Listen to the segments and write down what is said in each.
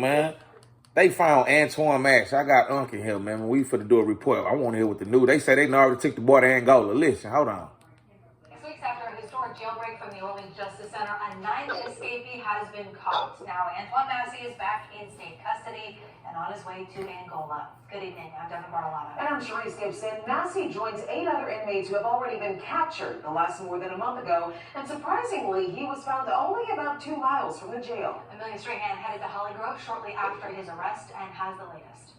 Man, they found Antoine Massey. I got Unc in here, man. When we finna do a report, I want to hear what the news. They say they already took the boy to Angola. Listen, hold on. 6 weeks after a historic jailbreak from the Orleans Justice Center, a ninth escapee has been caught. Now, Antoine Massey is back in state custody and on his way to Angola. Good evening. I'm Devin Bartolano. And I'm Sharice Gibson. Massey joins 8 other inmates who have already been captured the last more than a month ago. And surprisingly, he was found only about 2 miles from the jail. Amelia Strahan headed to Holly Grove shortly after his arrest and has the latest.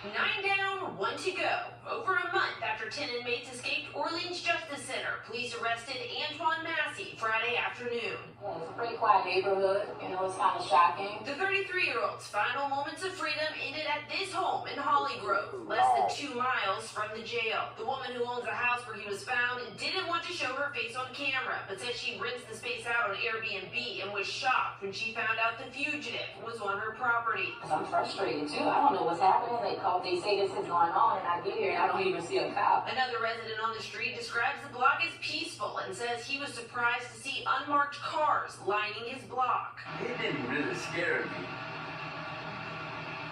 9 down, 1 to go. Over a month after 10 inmates escaped Orleans Justice Center, police arrested Antoine Massey Friday afternoon. Well, it's a pretty quiet neighborhood. It's kind of shocking. The 33-year-old's final moments of freedom ended at this home in Holly Grove, less than 2 miles from the jail. The woman who owns the house where he was found didn't want to show her face on camera, but said she rents the space out on Airbnb and was shocked when she found out the fugitive was on her property. I'm frustrated too. I don't know what's happening. They say this is going on, and I get here and I don't even see a cop. Another resident on the street describes the block as peaceful and says he was surprised to see unmarked cars lining his block. It didn't really scare me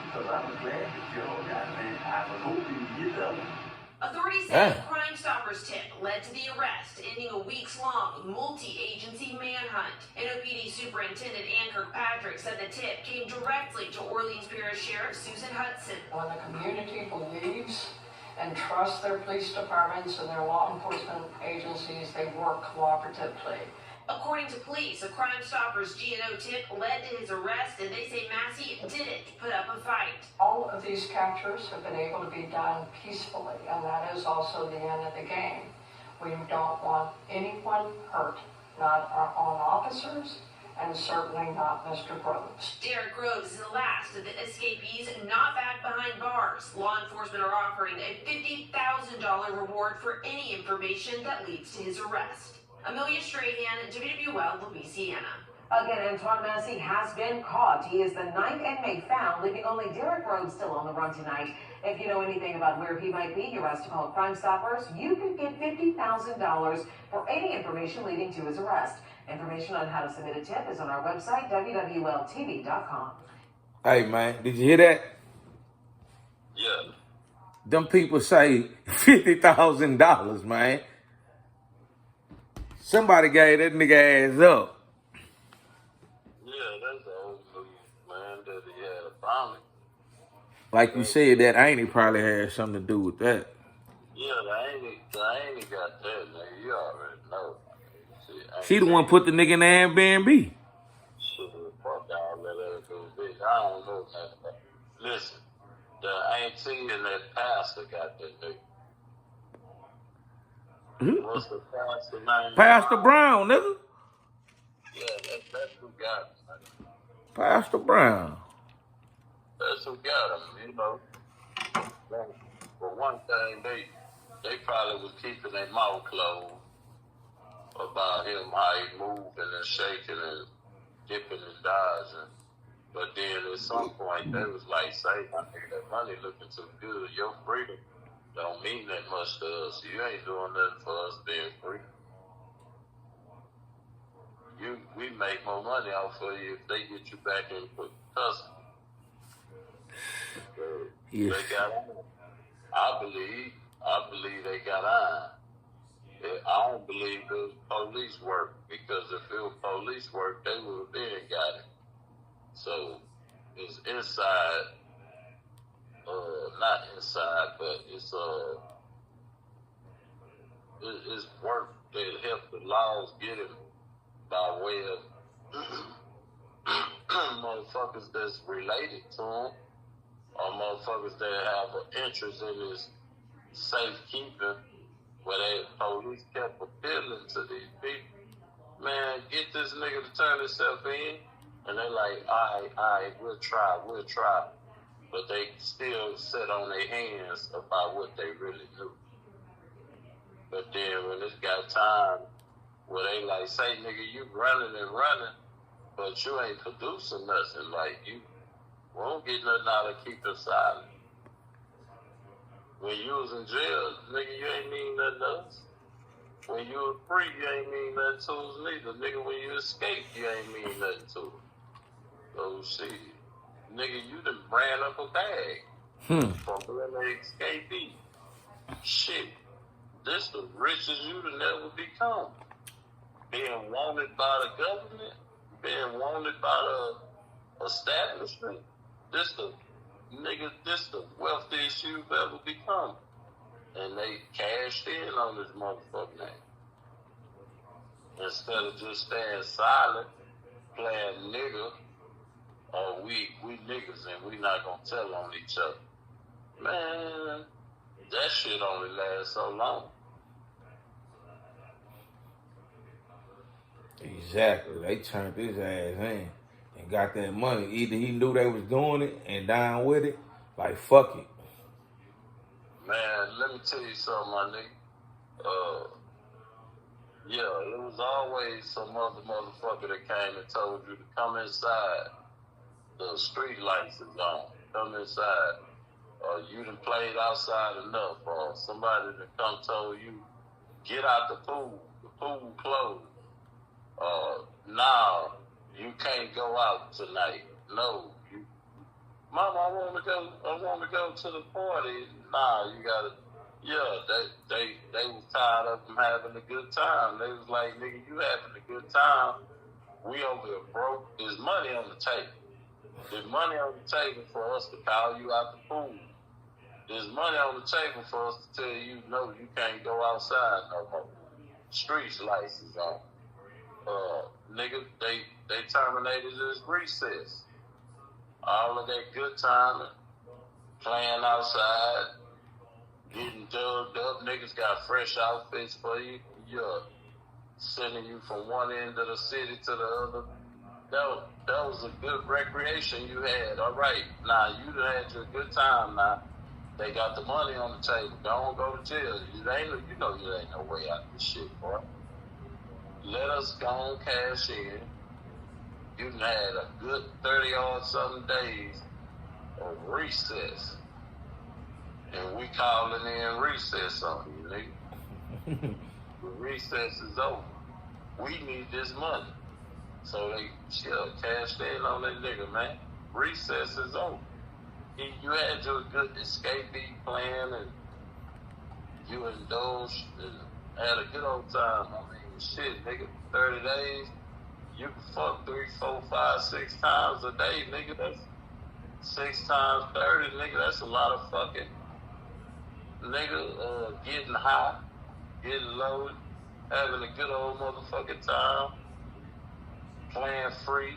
because I was glad that y'all got me. I was hoping you get up. Authorities say the Crime Stoppers tip led to the arrest, ending a weeks-long multi-agency manhunt. NOPD Superintendent Ann Kirkpatrick said the tip came directly to Orleans Parish Sheriff Susan Hudson. When the community believes and trusts their police departments and their law enforcement agencies, they work cooperatively. According to police, a Crime Stoppers GNO tip led to his arrest, and they say Massey didn't put up a fight. All of these captures have been able to be done peacefully, and that is also the end of the game. We don't want anyone hurt, not our own officers, and certainly not Mr. Groves. Derek Groves is the last of the escapees not back behind bars. Law enforcement are offering a $50,000 reward for any information that leads to his arrest. Amelia Strahan, WWL, Louisiana. Again, Antoine Massey has been caught. He is the 9th inmate found, leaving only Derek Rhodes still on the run tonight. If you know anything about where he might be, you're asked to call Crime Stoppers. You can get $50,000 for any information leading to his arrest. Information on how to submit a tip is on our website, WWLTV.com. Hey, man, did you hear that? Yeah. Them people say $50,000, man. Somebody gave that nigga ass up. Yeah, that's the old news, man, that he had a family. Like you said, that Annie probably had something to do with that. Yeah, the Annie got that, nigga. You already know. She the one put the nigga in the Airbnb. Shit, fuck all that other bitch. I don't know nothing about it. Listen, the auntie and that pastor got that nigga. What's the pastor name? Pastor Brown, nigga. Yeah, that's who got him. Pastor Brown. That's who got him, you know. But one thing, they probably was keeping their mouth closed about him, how he moving and shaking and dipping and dodging. But then at some point, they was like, say, I think that money looking too good. Your freedom don't mean that much to us. You ain't doing nothing for us being free. We make more money off of you if they get you back in custody. Yes. They got on. I believe they got on. I don't believe it was police work, because if it was police work, they would have been got it. So it's inside. Not inside, but it's work that help the laws get him by way of motherfuckers that's related to him, or motherfuckers that have an interest in his safekeeping, where they police kept appealing to these people. Man, get this nigga to turn himself in, and they like, all right, we'll try. But they still sit on their hands about what they really do. But then when it's got time where they like, say, nigga, you running, but you ain't producing nothing. Like, you won't get nothing out of keeping silent. When you was in jail, nigga, you ain't mean nothing to us. When you was free, you ain't mean nothing to us neither. Nigga, when you escaped, you ain't mean nothing to us. Oh shit. Nigga, you done ran up a bag from being an escapee. Shit. This the richest you done ever become. Being wanted by the government, being wanted by the establishment. This the wealthiest you've ever become. And they cashed in on this motherfucker name. Instead of just staying silent, playing nigga, or we niggas and we not gonna tell on each other. Man, that shit only lasts so long. Exactly. They turned his ass in and got that money. Either he knew they was doing it and down with it, like fuck it. Man, let me tell you something, my nigga. Yeah, it was always some other motherfucker that came and told you to come inside. The street lights is on. Come inside. You done played outside enough. Or somebody that come told you, get out the pool. The pool closed. Now you can't go out tonight. No, Mama, I want to go to the party. Nah, you gotta. Yeah, they was tired of them having a good time. They was like, nigga, you having a good time. We over here broke. There's money on the table. There's money on the table for us to call you out the pool. There's money on the table for us to tell you, no, you can't go outside no more. Streets license on. Nigga, they terminated this recess. All of that good time, playing outside, getting dubbed up. Niggas got fresh outfits for you. Yeah, sending you from one end of the city to the other. That was a good recreation you had. All right, now you done had your good time. Now they got the money on the table. Don't go to jail. You ain't no way out of this shit, boy. Let us go and cash in. You done had a good 30-odd something days of recess. And we calling in recess on you, nigga. The recess is over. We need this money. So they cashed in on that nigga, man. Recess is over. You had your good escapee plan and you indulged and had a good old time. I mean, shit, nigga, 30 days, you can fuck 3, 4, 5, 6 times a day, nigga. That's 6 times 30, nigga. That's a lot of fucking, nigga, getting high, getting loaded, having a good old motherfucking time, playing free,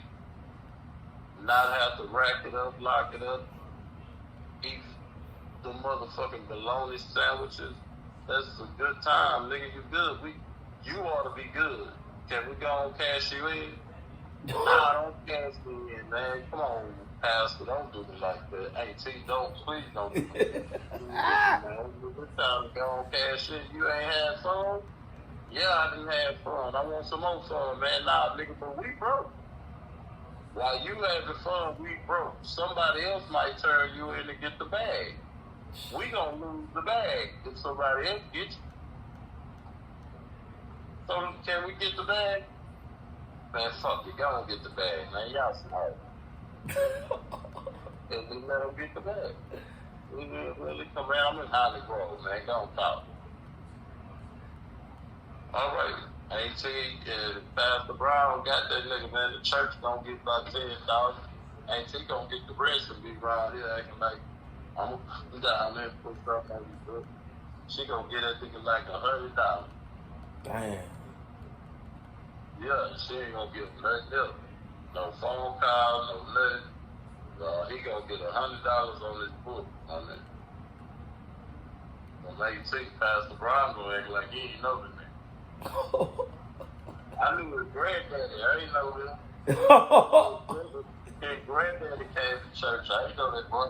not have to rack it up, lock it up, eat the motherfucking bologna sandwiches. That's a good time, nigga. You good. You ought to be good. Can we go and cash you in? Nah, don't cash me in, man. Come on, Pastor. Don't do me like that. Hey, T, please don't do me. Man, it's time to go and cash in. You ain't had fun? Yeah, I didn't have fun. I want some more fun, man. Nah, nigga, but we broke. While you having fun, we broke. Somebody else might turn you in to get the bag. We gonna lose the bag if somebody else gets you. So can we get the bag? Man, fuck it. Y'all don't get the bag, man. Y'all smart. And we let them get the bag. We really come around. I'm in Holly Grove, man. Don't talk. All right. AT and Pastor Brown got that nigga, man. The church gonna get about $10,000. AT gonna get the rest and be around here acting like I'm down there and put stuff on you, bro. She gonna get that nigga like $100. Damn. Yeah, she ain't gonna get nothing else. No phone call, no nothing. He gonna get $100 on his book on it. When AT, Pastor Brown gonna act like he ain't know the nigga. I knew his granddaddy. I ain't know him. His granddaddy came to church. I ain't know that boy.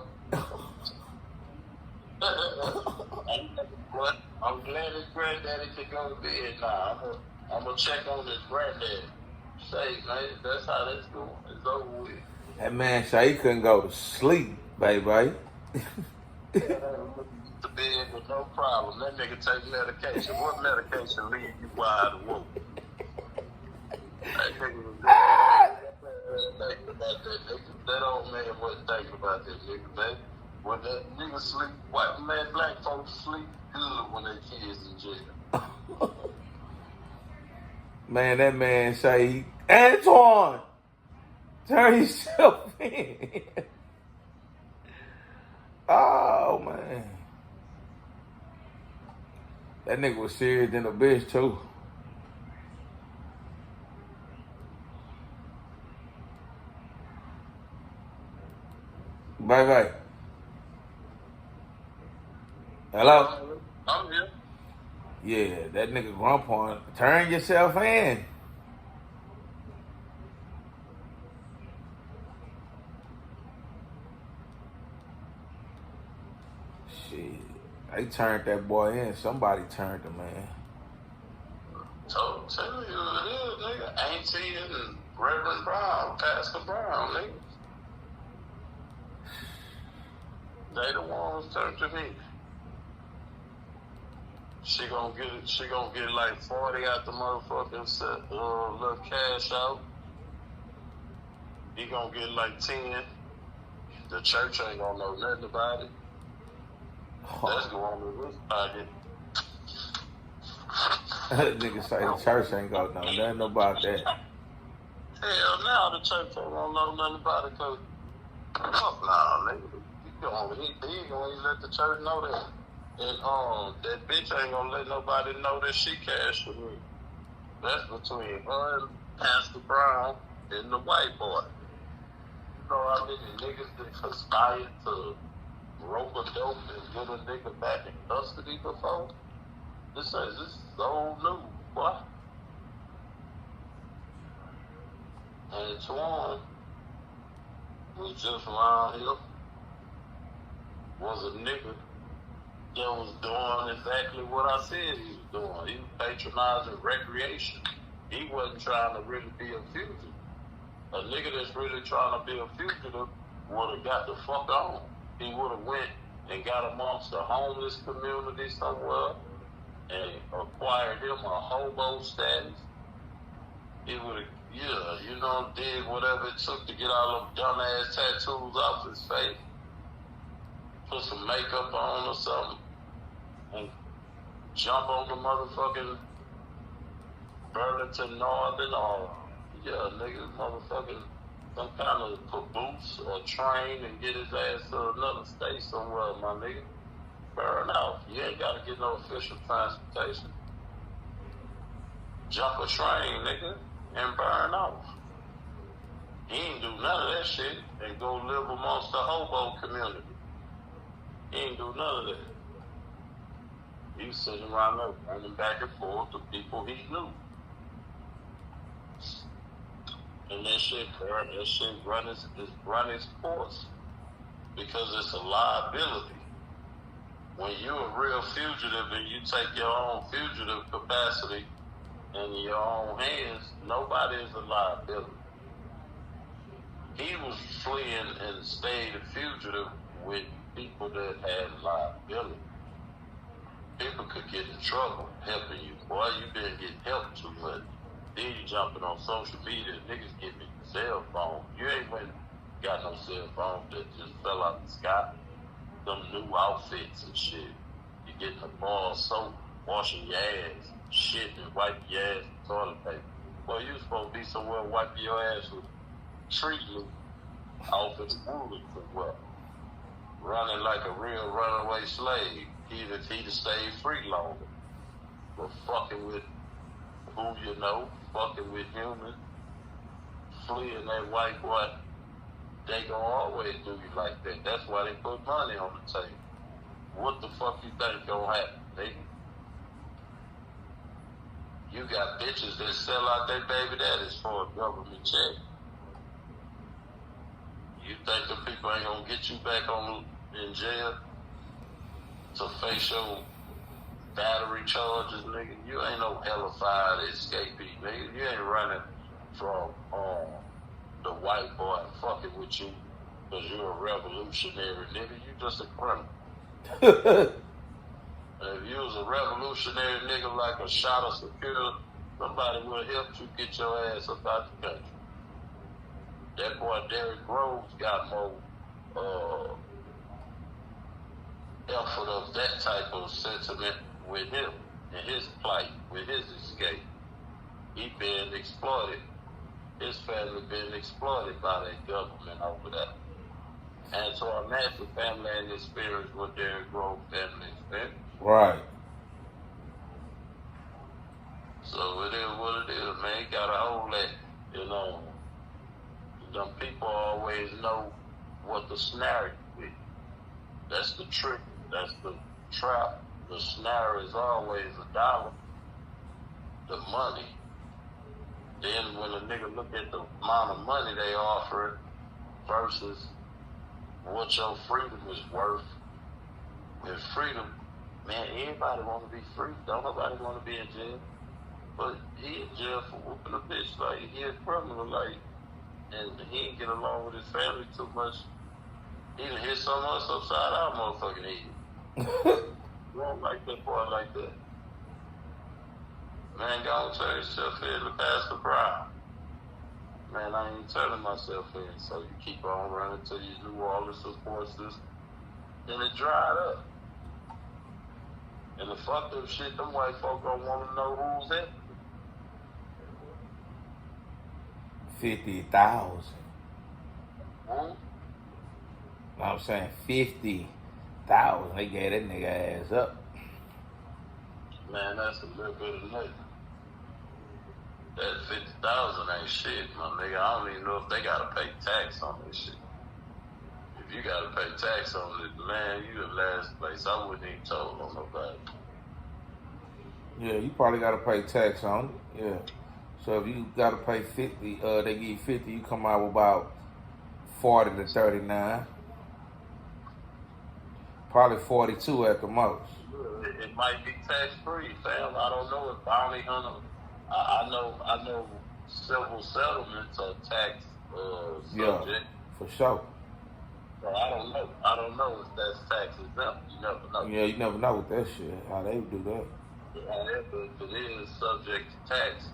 I'm glad his granddaddy could go to bed now. I'm gonna check on his granddaddy. Say, man, that's how that's going. It's over with. That man said he couldn't go to sleep, baby. To bed with no problem. That nigga take medication. What medication leave you wide awake? That nigga was thinking about that nigga. That old man wasn't thinking about that nigga, man. When that nigga sleep, white man, black folks sleep good when their kids in jail. Man, that man say, Antoine, turn yourself in. Oh, man. That nigga was serious than a bitch, too. Bye-bye. Hello? I'm here. Yeah, that nigga grandpa, turn yourself in. Shit. They turned that boy in. Somebody turned him, man. So tell you who it is, nigga. Auntie and Reverend Brown, Pastor Brown, nigga. They the ones turned to me. She gonna get like 40 out the motherfucking little cash out. He gonna get like 10. The church ain't gonna know nothing about it. That's going to his pocket. That nigga say the church ain't gonna know nothing about that. Hell no, the church ain't gonna know nothing about it, cause fuck nah, nigga. He ain't gonna even let the church know that. And that bitch ain't gonna let nobody know that she cashed with me. That's between her and Pastor Brown and the white boy. You know how many niggas that conspired to rope a dope and get a nigga back in custody before? This is old news, boy. Antoine was just around here. Was a nigga that was doing exactly what I said he was doing. He was patronizing recreation. He wasn't trying to really be a fugitive. A nigga that's really trying to be a fugitive would have got the fuck on. He would have went and got amongst the homeless community somewhere and acquired him a hobo status. He would have, did whatever it took to get all them dumbass tattoos off his face. Put some makeup on or something and jump on the motherfucking Burlington Northern or niggas motherfucking some kind of caboose or train and get his ass to another state somewhere, my nigga. Burn out. You ain't gotta get no official transportation. Jump a train, nigga, and burn off. He ain't do none of that shit and go live amongst the hobo community. He ain't do none of that. He was sitting around there running back and forth to people he knew. And that shit run its course. Because it's a liability. When you're a real fugitive and you take your own fugitive capacity in your own hands, nobody is a liability. He was fleeing and stayed a fugitive with people that had liability. People could get in trouble helping you. Boy, you been getting help too much. Then you jumping on social media, niggas give me cell phone. You ain't went got no cell phone that just fell out the sky. Some new outfits and shit. You getting a bar of soap, washing your ass, shit and wiping your ass with toilet paper. Boy, you supposed to be somewhere wiping your ass with treatment off in the woods somewhere. Running like a real runaway slave. He'd have stayed free longer. But fucking with who you know, fucking with humans, fleeing that white boy, they gonna always do you like that. That's why they put money on the table. What the fuck you think gonna happen, nigga? You got bitches that sell out their baby daddies for a government check. You think the people ain't gonna get you back in jail to face your battery charges, nigga? You ain't no hellified escapee, nigga. You ain't running from the white boy fucking with you because you're a revolutionary, nigga. You just a criminal. If you was a revolutionary nigga like a shot of security, somebody would help you get your ass up out the country. That boy Derrick Rose got more effort of that type of sentiment with him and his plight, with his escape. He been exploited. His family been exploited by that government over there. Antoine Massey family ain't experienced what Derrick Rose family experienced. Right. So it is what it is, man. You gotta hold that, you know. Them people always know what the snare is. That's the trick. That's the trap. The snare is always $1, the money. Then when a nigga look at the amount of money they offer versus what your freedom is worth, and freedom, man, everybody want to be free. Don't nobody want to be in jail. But he in jail for whooping a bitch. Like, he a criminal, like, and he ain't get along with his family too much. He done hit some of us upside our motherfucking head. You don't like that boy like that. Man, go and turn yourself in to Pastor Brown. Man, I ain't turning myself in, so you keep on running till you do all the support system. And it dried up. And the fucked up shit, them white folk don't want to know who's in. 50,000. Hmm? I'm saying 50,000. They gave that nigga ass up. Man, that's a little bit of nothing. That 50,000 ain't shit, my nigga. I don't even know if they gotta pay tax on this shit. If you gotta pay tax on it, man, you the last place. I wouldn't even told on nobody. Yeah, you probably gotta pay tax on it. Yeah. So if you gotta pay 50, they give you 50, you come out with about 40 to 39. Probably 42 at the most. It might be tax free, fam. I don't know if bounty hunter. I know civil settlements are tax subject. Yeah, for sure. So I don't know. I don't know if that's tax exempt. You never know. Yeah, you never know with that shit, how they do that. If it is subject to tax,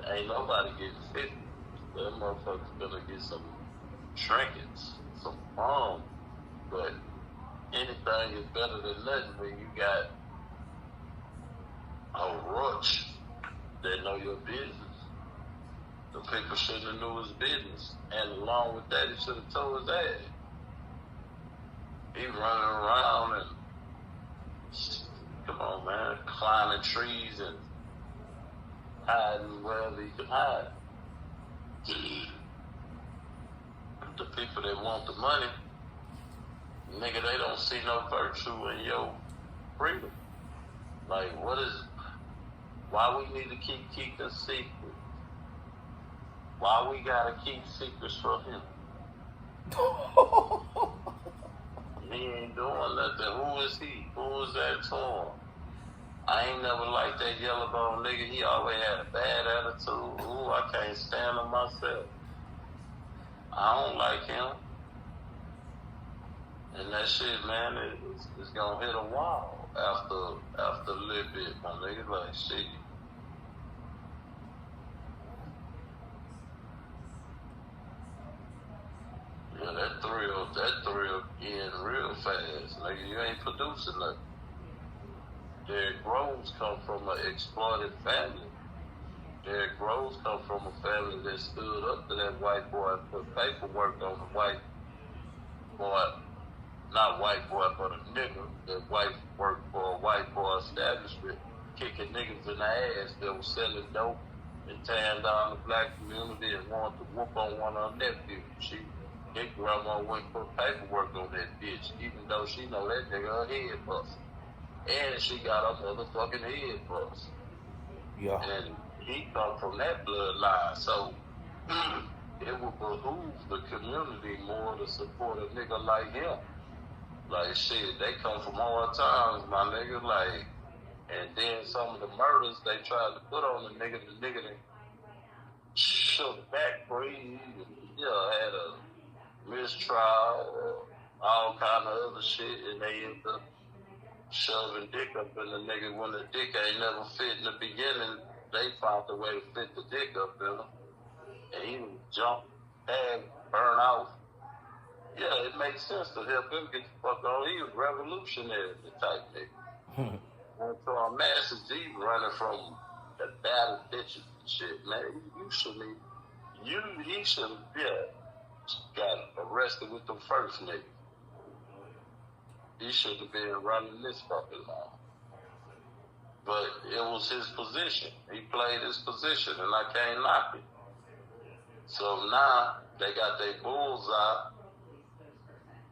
ain't nobody getting 50. That motherfucker's gonna get some trinkets, some bomb. But anything is better than nothing when you got a roach that know your business. The people shouldn't have knew his business. And along with that, he should have told his ass. He running around and, come on, man, climbing trees and hiding wherever he can hide. The people that want the money, nigga, they don't see no virtue in your freedom. Like, why we need to keep secrets? Why we gotta keep secrets from him? He ain't doing nothing. Who is he? Who is Antoine? I ain't never liked that yellow bone nigga. He always had a bad attitude. Ooh, I can't stand him myself. I don't like him. And that shit, man, it's gonna hit a wall after a little bit, my nigga. Like, shit. Yeah, that thrill in real fast, nigga. You ain't producing nothing. Derrick Rose come from an exploited family. Derrick Rose come from a family that stood up to that white boy and put paperwork on the white boy, not white boy, but a nigga that white worked for a white boy establishment, kicking niggas in the ass that was selling dope and tearing down the black community and wanted to whoop on one of her nephews. His grandma went and put paperwork on that bitch, even though she know that nigga her head bust. And she got her motherfucking head bust. Yeah. And he come from that bloodline, so it would behoove the community more to support a nigga like him. Like, shit, they come from hard times, my nigga, like, and then some of the murders they tried to put on the nigga that shook back free, had a mistrial or all kind of other shit, and they end up shoving dick up in the nigga when the dick ain't never fit in the beginning. They found a way to fit the dick up in him, and he jumped burn out. Yeah, it makes sense to help him get the fuck on. He was revolutionary type nigga. Antoine Massey, he running from the battle bitches and shit, man. You shouldn't. He should have got arrested with the first nigga. He should have been running this fucking law. But it was his position. He played his position, and I can't knock it. So now they got their bullseye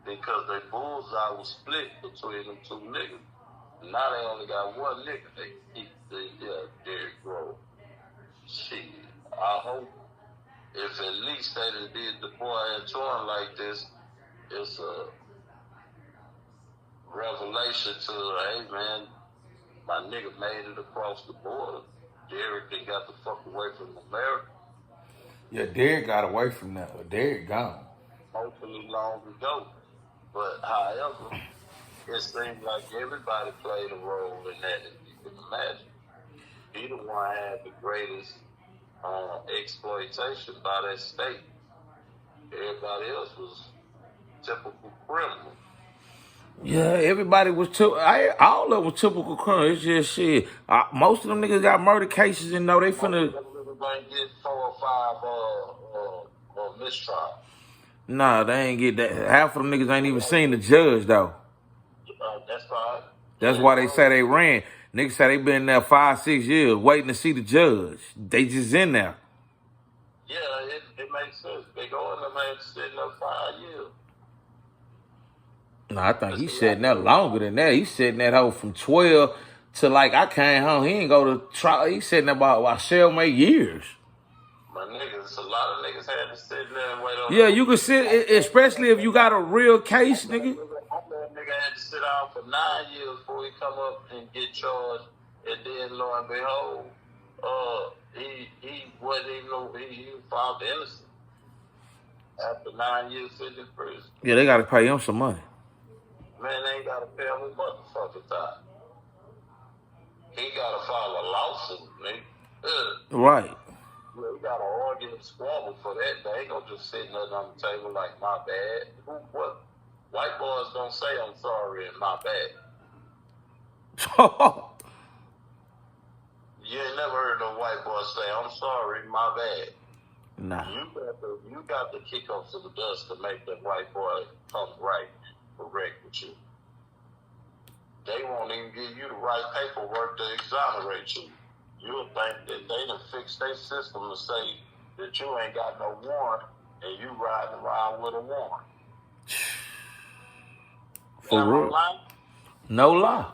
because their bullseye was split between them two niggas. Now they only got one nigga. They keep Derrick Rose. Shit. I hope if at least they done did the boy Antoine like this, it's a revelation to, hey man, my nigga made it across the border. Derrick, they got the fuck away from America. Yeah, Derrick got away from that, but Derrick gone. Hopefully long ago. But however, it seems like everybody played a role in that, if you can imagine. He the one had the greatest exploitation by that state. Everybody else was typical criminal. Yeah, everybody was all of them was typical criminal. It's just shit. Most of them niggas got murder cases and know they finna. Most of them niggas ain't get 4 or 5 mistrials. Nah, they ain't get that. Half of them niggas ain't even seen the judge though. That's fine. That's why they say they ran. Niggas say they been there 5-6 years waiting to see the judge. They just in there. Yeah, it makes sense. They go in there, man, sitting there 5 years. No, I think he's sitting there longer than that. He's sitting that hoe from 12 to like I came home. He ain't go to trial. He's sitting there about shell make years. My niggas, a lot of niggas had to sit there and wait on. Yeah, you can sit, especially if you got a real case, nigga. That nigga had to sit down for 9 years before he come up and get charged, and then lo and behold, he wasn't even he was found innocent after 9 years sitting in prison. Yeah, they gotta pay him some money. Man, they ain't gotta pay him a motherfucking time. He gotta file a lawsuit, nigga. Right. We got an argument squabble for that. They ain't gonna just sit nothing on the table like my bad. What? White boys don't say I'm sorry and my bad. You ain't never heard no white boy say I'm sorry, my bad. Nah. You got to kick up some dust to make that white boy come right, correct with you. They won't even give you the right paperwork to exonerate you. You'll think that they done fixed their system to say that you ain't got no warrant and you riding around with a warrant. For real? No lie.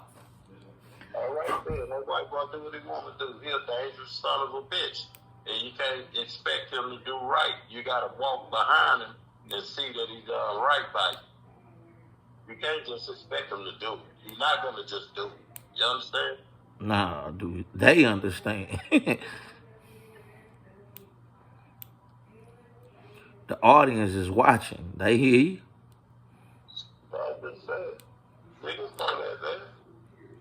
All right, then. That white boy do what he want to do. He a dangerous son of a bitch. And you can't expect him to do right. You got to walk behind him and see that he's done right by you. You can't just expect him to do it. He's not going to just do it. You understand? Nah, dude. They understand. The audience is watching. They hear you. I just said, niggas know that, man.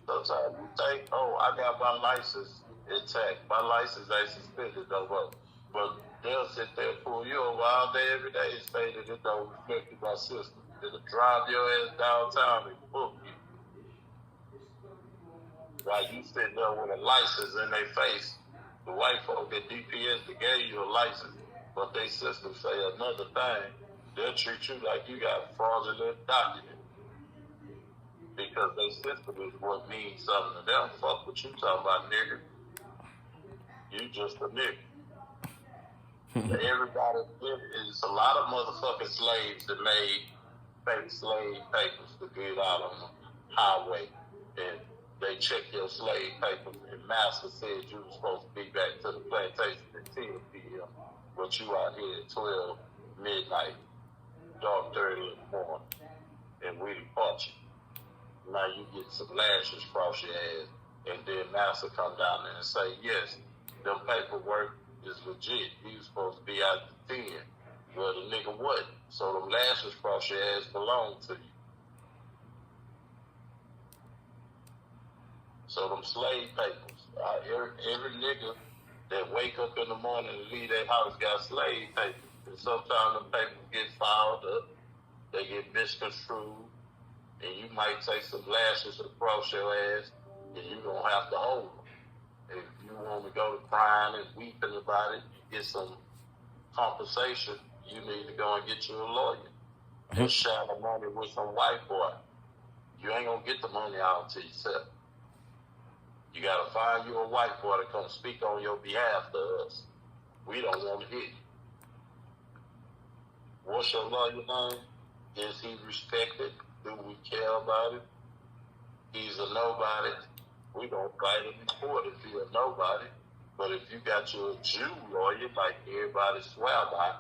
Sometimes you think, oh, I got my license intact. My license ain't suspended no more. But they'll sit there and pull you over all day, every day, and say that it don't reflect my system. It'll drive your ass downtown and book you. While you sitting there with a license in their face, the white folk at DPS that gave you a license, but they system say another thing, they'll treat you like you got a fraudulent document. Because their system is what means something to them. Fuck what you talking about, nigga. You just a nigga. Everybody, it's a lot of motherfucking slaves that made fake slave papers to get out on the highway. And they check your slave papers, and master said you were supposed to be back to the plantation at 10 p.m. But you out here at 12 midnight, dark 30 in the morning, and we depart you. Now you get some lashes across your ass, and then master come down there and say, yes, them paperwork is legit. You was supposed to be out to 10. Well, the nigga wasn't. So them lashes across your ass belong to you. So them slave papers, every nigga that wake up in the morning and leave their house got slave papers. And sometimes the papers get filed up, they get misconstrued, and you might take some lashes across your ass, and you're going to have to hold them. If you want to go to crying and weeping about it, get some compensation, you need to go and get you a lawyer. And share the money with some white boy. You ain't going to get the money out to yourself. You got to find you a white boy to come speak on your behalf to us. We don't want to hear you. What's your lawyer name? Is he respected? Do we care about him? He's a nobody. We don't fight him in court if he's a nobody. But if you got your Jew lawyer, like everybody swear by,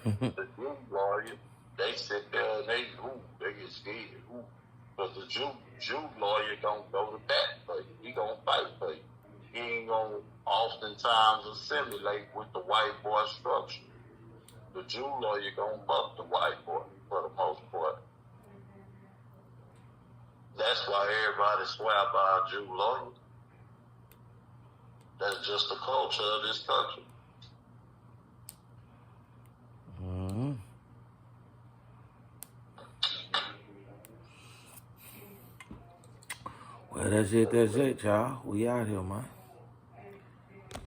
the Jew lawyer, they sit there and they get scared. But the Jew lawyer gonna go to bat for you. He gonna fight for you. He ain't gonna oftentimes assimilate with the white boy structure. The Jew lawyer gonna fuck the white boy for the most part. That's why everybody swear by a Jew lawyer. That's just the culture of this country. Mm-hmm. Well, that's it, y'all. We out here, man.